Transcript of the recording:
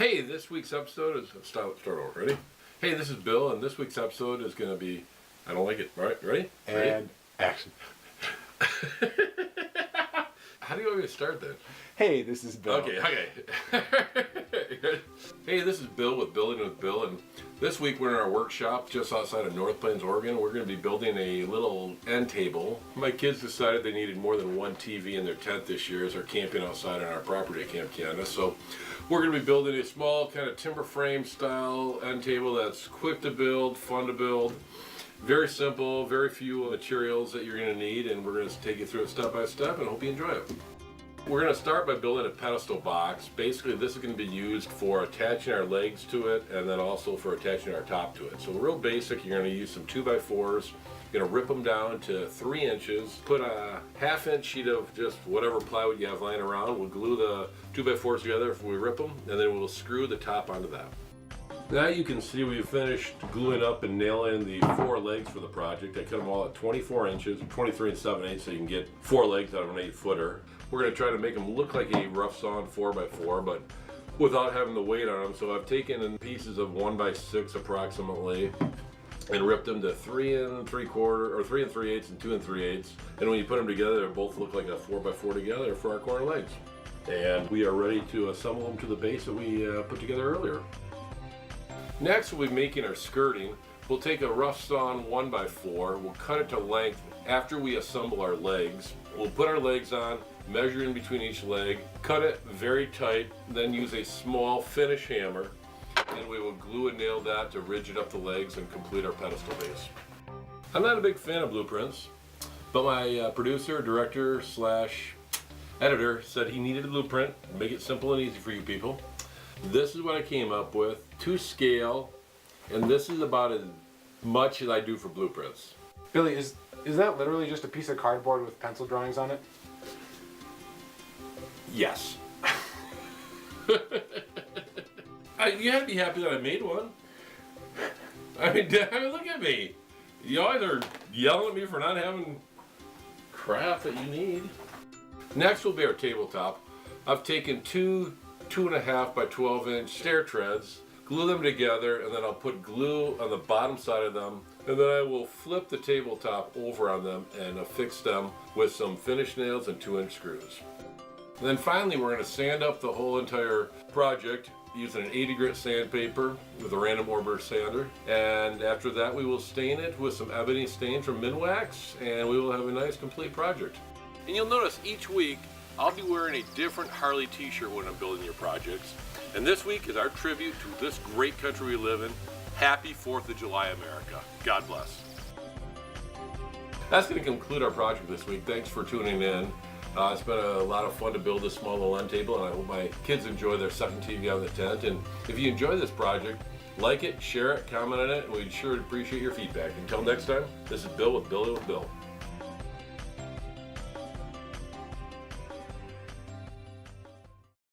Hey, this week's episode is start over. Ready? Hey, this is Bill, and this week's episode is going to be. I don't like it. All right, ready? And action. How do you want me to start then? Hey, this is Bill. Okay. Hey, this is Bill with Building with Bill, and this week we're in our workshop just outside of North Plains, Oregon. We're going to be building a little end table. My kids decided they needed more than one TV in their tent this year as they're camping outside on our property at Camp Canada. So we're going to be building a small kind of timber frame style end table that's quick to build, fun to build. Very simple, very few materials that you're going to need, and we're going to take you through it step by step and hope you enjoy it. We're going to start by building a pedestal box. Basically, this is going to be used for attaching our legs to it and then also for attaching our top to it. So real basic, you're going to use some 2x4s. You're going to rip them down to 3 inches. Put a 1/2 inch sheet of just whatever plywood you have lying around. We'll glue the 2x4s together if we rip them, and then we'll screw the top onto that. Now you can see we've finished gluing up and nailing the 4 legs for the project. I cut them all at 24 inches, 23 7/8, so you can get 4 legs out of an 8-footer. We're going to try to make them look like a rough sawn 4x4, but without having the weight on them. So I've taken in pieces of 1x6 approximately and ripped them to 3 3/4 or 3 3/8 and 2 3/8. And when you put them together, they both look like a 4x4 together for our corner legs. And we are ready to assemble them to the base that we put together earlier. Next, we'll be making our skirting. We'll take a rough sawn 1x4, we'll cut it to length after we assemble our legs. We'll put our legs on, measure in between each leg, cut it very tight, then use a small finish hammer, and we will glue and nail that to rigid up the legs and complete our pedestal base. I'm not a big fan of blueprints, but my producer, director / editor said he needed a blueprint, make it simple and easy for you people. This is what I came up with, to scale, and this is about as much as I do for blueprints. Billy, is that literally just a piece of cardboard with pencil drawings on it? Yes. You had to be happy that I made one. I mean, look at me. You always are yelling at me for not having crap that you need. Next will be our tabletop. I've taken 2 2.5 by 12 inch stair treads, glue them together, and then I'll put glue on the bottom side of them, and then I will flip the tabletop over on them and affix them with some finish nails and 2-inch screws. And then finally, we're going to sand up the whole entire project using an 80 grit sandpaper with a random orbital sander, and after that we will stain it with some ebony stain from Minwax, and we will have a nice complete project. And you'll notice each week I'll be wearing a different Harley t-shirt when I'm building your projects. And this week is our tribute to this great country we live in. Happy 4th of July, America. God bless. That's going to conclude our project this week. Thanks for tuning in. It's been a lot of fun to build this small little end table, and I hope my kids enjoy their second TV on the tent. And if you enjoy this project, like it, share it, comment on it, and we'd sure appreciate your feedback. Until next time, this is Bill with Billy with Bill.